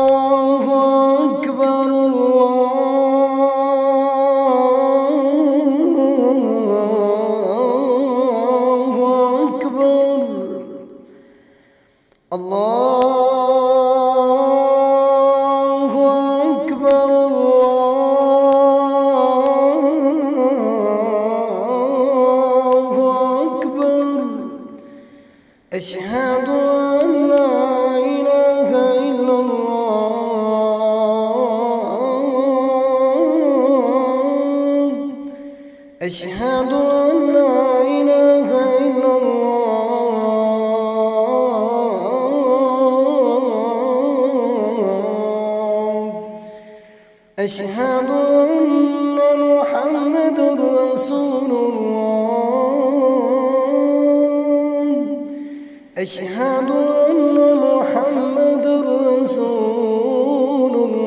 الله أكبر الله أكبر الله أكبر الله أكبر أشهد أن لا إله إلا الله أشهد أن لا إله إلا الله أشهد أن محمدا رسول الله أشهد أن محمدا رسول الله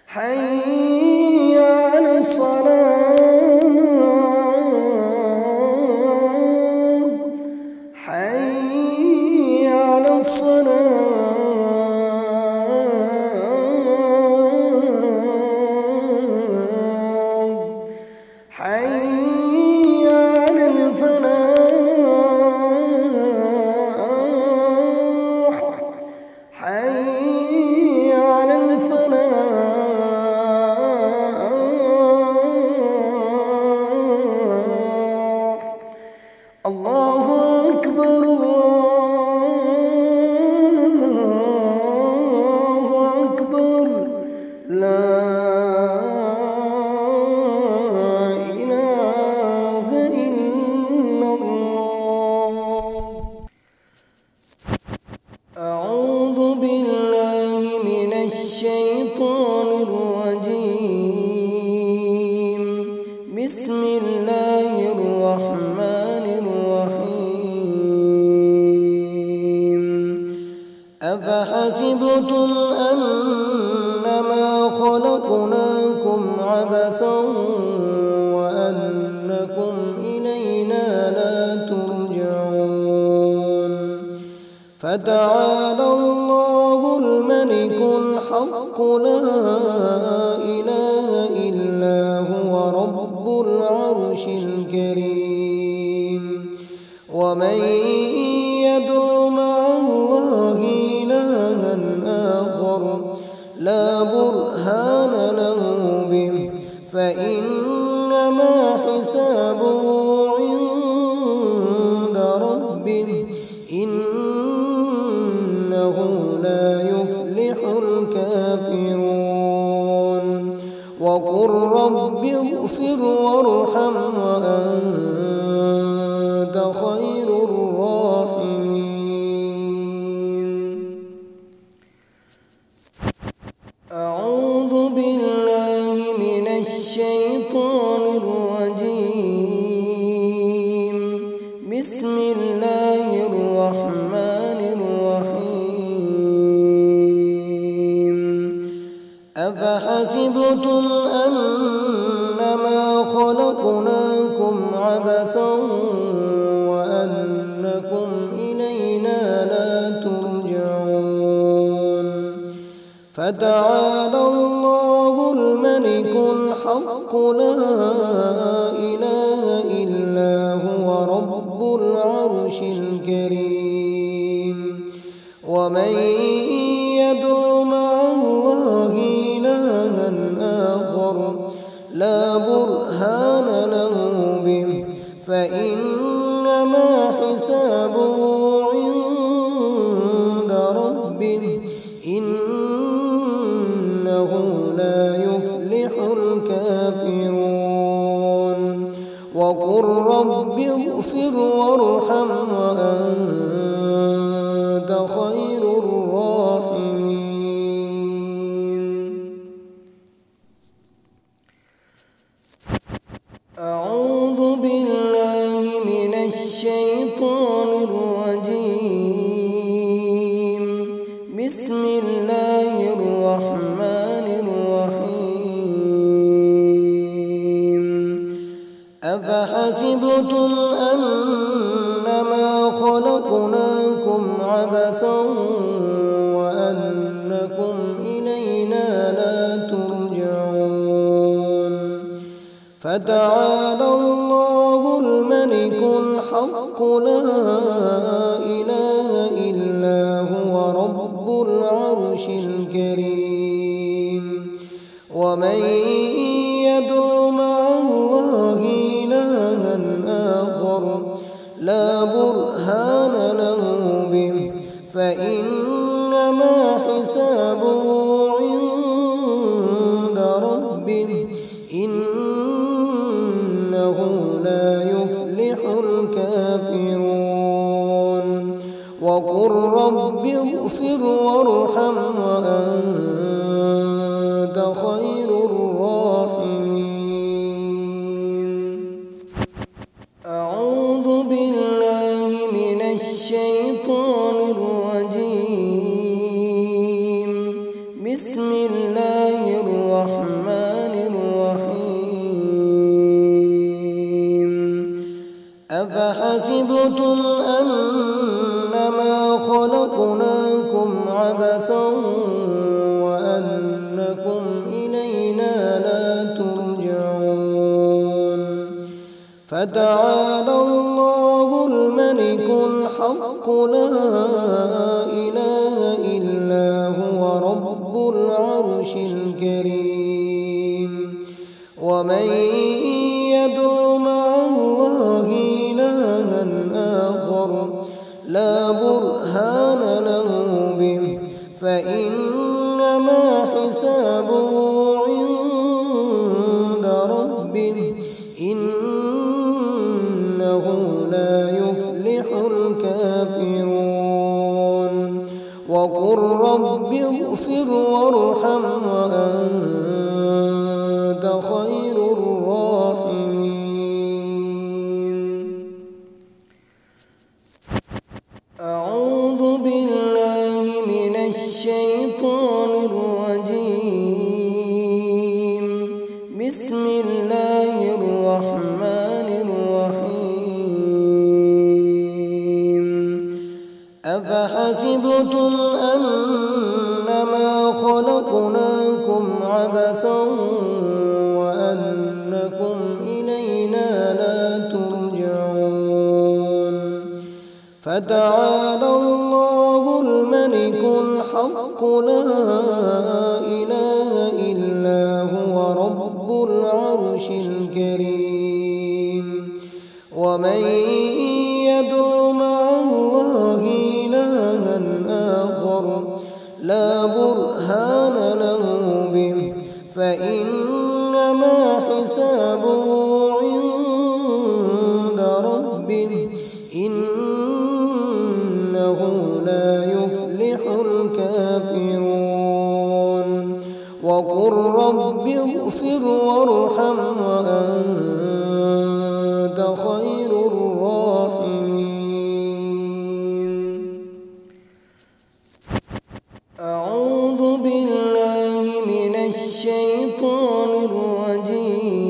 حي على الصلاة حي على الصلاة حي على الفلاح حي على الفلاح الله أكبر الله أكبر لا إله إلا الله أعوذ بالله من الشيطان الرجيم بسم الله الرحمن الرحيم أفحسبتم أنما خلقناكم عبثا وأنكم إلينا لا ترجعون فتعالى الله الملك الحق لا إله إلا هو رب العرش الكريم ومن يدع مع الله إلها آخر لا برهان له به فإنما حسابه عند ربه إنه لا يفلح الكافرون وقل رب اغفر وارحم وأنت خير الراحمين أعوذ بالله من الشيطان الرجيم بسم الله الرحمن الرحيم أفحسبتم أنما خلقناكم عبثا وأنكم إلينا لا ترجعون فتعالى الله الملك الحق لا إله إلا هو رب العرش الكريم ومن يدع مع الله إلها آخر لا برهان له به فإنما حسابه عند ربه إنه لا يفلح الكافرون وقل رب اغفر وارحم وأنت خير الراحمين أعوذ بالله من الشيطان الرجيم بسم الله الرحمن الرحيم أفحسبتم أنما خلقناكم عبثا وأنكم إلينا لا ترجعون فتعالى الله الملك الحق لا إله إلا هو رب العرش الكريم ومن يدع مع الله إلها آخر لا برهان له به فإنما حسابه عند ربه إنه لا يفلح الكافرون وقل رب اغفر وارحم وأنت خير الراحمين. أعوذ بالله من الشيطان الرجيم. بسم الله الرحمن الرحيم. أفحسبتم أنما خلقناكم عبثا وأنكم إلينا لا ترجعون فتعالى الله الملك الحق لا إله إلا هو رب العرش الكريم ومن يدع مع الله إلها آخر لا برهان له به فإنما حسابه عند ربه إنه لا يفلح الكافرون وقل رب اغفر وارحم وأنت خير الراحمين. أعوذ بالله من الشيطان الرجيم. بسم الله الرحمن الرحيم. أفحسبتم أنما خلقناكم عبثا وأنكم إلينا لا ترجعون فتعالى الله الملك الحق لا إله إلا هو رب العرش الكريم ومن يدع مع الله إلها آخر لا برهان له به فإنما حسابه عند ربه إنه لا يفلح الكافرون وقل رب اغفر وارحم وأنت خير الراحمين. أعوذ بالله من الشيطان الرجيم.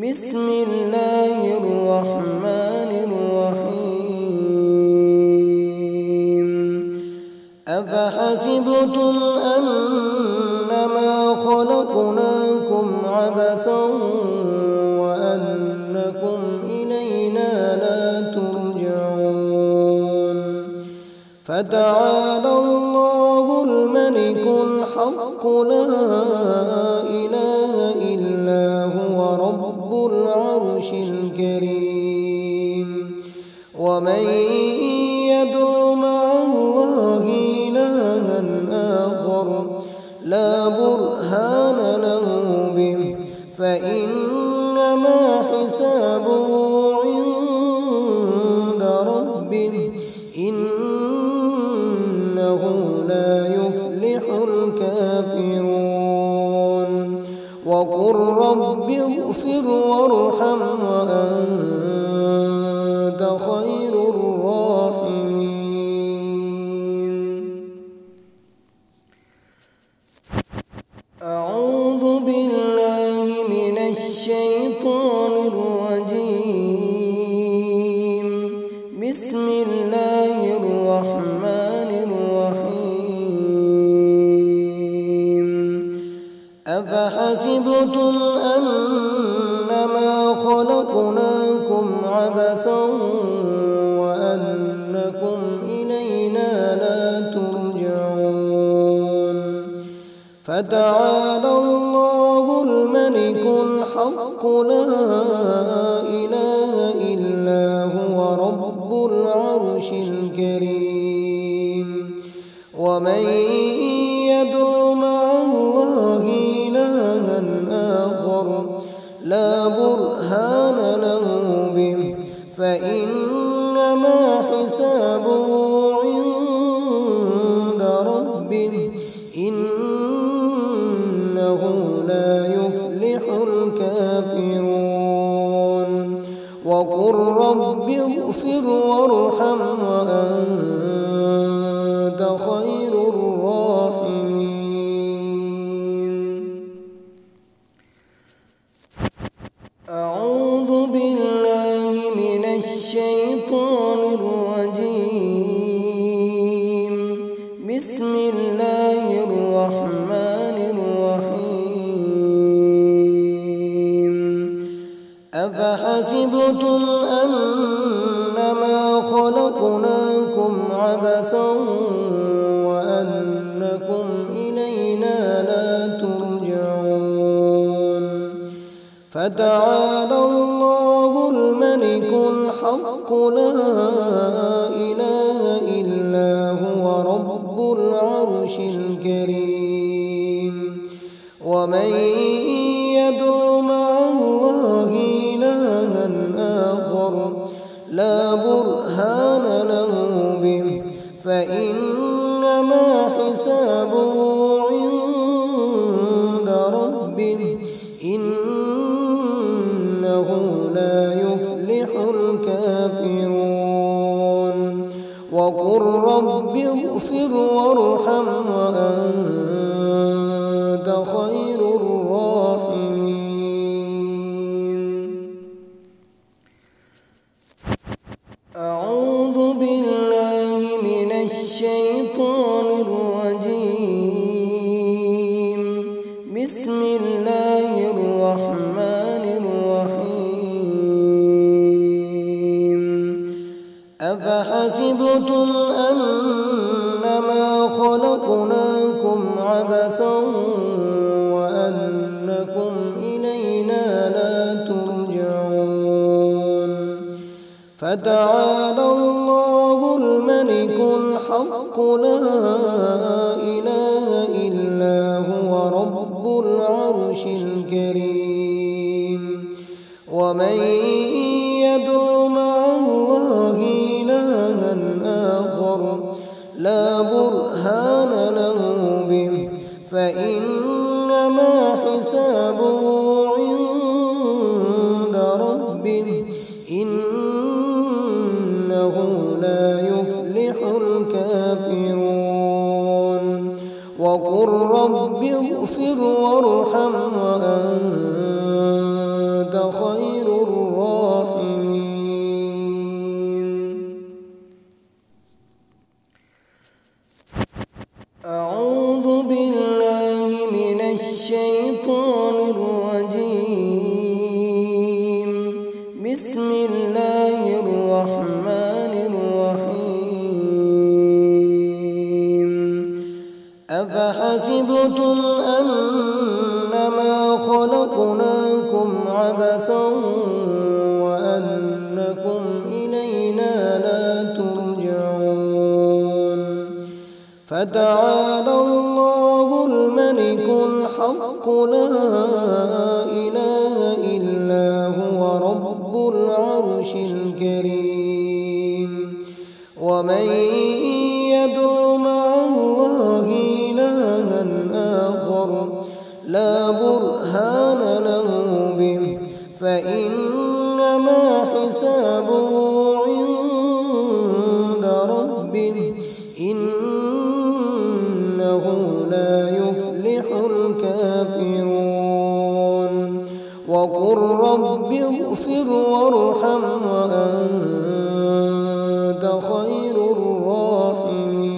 بسم الله الرحمن الرحيم. أفحسبتم أنما خلقناكم عبثا وأنكم إلينا لا ترجعون فتعالى الله الملك الحق لا إله إلا هو رب العرش الكريم ومن يدع مع الله إلها آخر لا برهان له به فإنما حسابه عند ربه إنه لا يفلح الكافرون وقل رب اغفر وارحم وأنت خير الراحمين. أعوذ بالله من الشيطان الرجيم. بسم الله الرحمن الرحيم. أفحسبتم أنما خلقناكم عبثا وأنكم إلينا لا ترجعون. فتعالى الله الملك الحق لا إله إلا هو رب العرش الكريم. ومن يدع مع الله إلها آخر لا برهان له به فإنما حسابه عند ربه إنه لا يفلح الكافرون. وقل رب اغفر وارحم وأنت خير الراحمين. أعوذ بالله من الشيطان الرجيم. بسم الله الرحمن الرحيم. أفحسبتم أنما خلقناكم عبثا وأنكم إلينا لا ترجعون. فتعالى الله الملك الحق لا إله إلا هو رب العرش الكريم. ومن يدع مع الله إلها آخر لا برهان له به فإنما حسابه عند ربه إنه لا يفلح الكافرون. وقل رب اغفر وارحم وأنت خير الراحمين. أعوذ بالله من الشيطان الرجيم. بسم الله الرحمن الرحيم. أفحسبتم أنما خلقناكم عبثا وأنكم إلينا لا ترجعون. فتعالى الله الملك الحق لا إله إلا هو رب العرش الكريم. ومن يدع مع الله إلها آخر لا برهان له به فإنما حسابه عند ربه إنه لا يفلح الكافرون. وقل رب اغفر وارحم وأنت خير الراحمين. أعوذ بالله من الشيطان الرجيم. بسم الله الرحمن الرحيم. أفحسبتم أنما خلقناكم عبثا وأنكم إلينا لا ترجعون. فتعالى الله الملك الحق لا إله إلا هو رب العرش الكريم. ومن يدع مع الله إلها آخر لا برهان له به فإنما حسابه عند ربه إنه لا يفلح الكافرون. وقل رب اغفر وارحم وأنت خير الراحمين.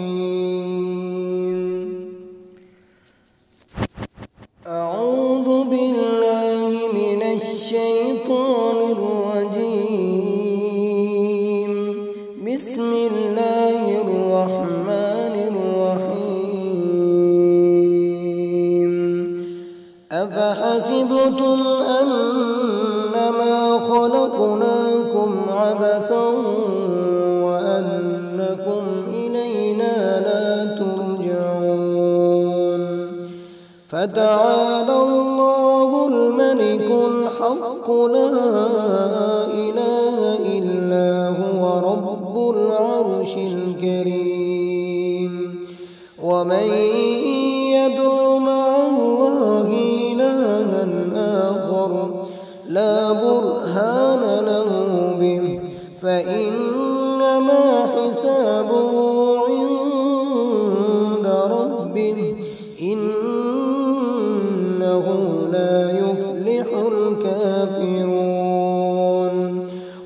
أعوذ بالله من الشيطان الرجيم. بسم الله الرحمن الرحيم. أفحسبتم أنما خلقناكم عبثا وأنكم إلينا لا ترجعون. فتعالى الله الملك الحق لا إله إلا هو رب العرش الكريم. ومن يدع مع الله إلها آخر لا برهان له به فإنما حسابه عند ربه إنه لا يفلح الكافرون.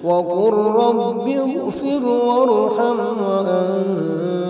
وقل رب اغفر وارحم وأنت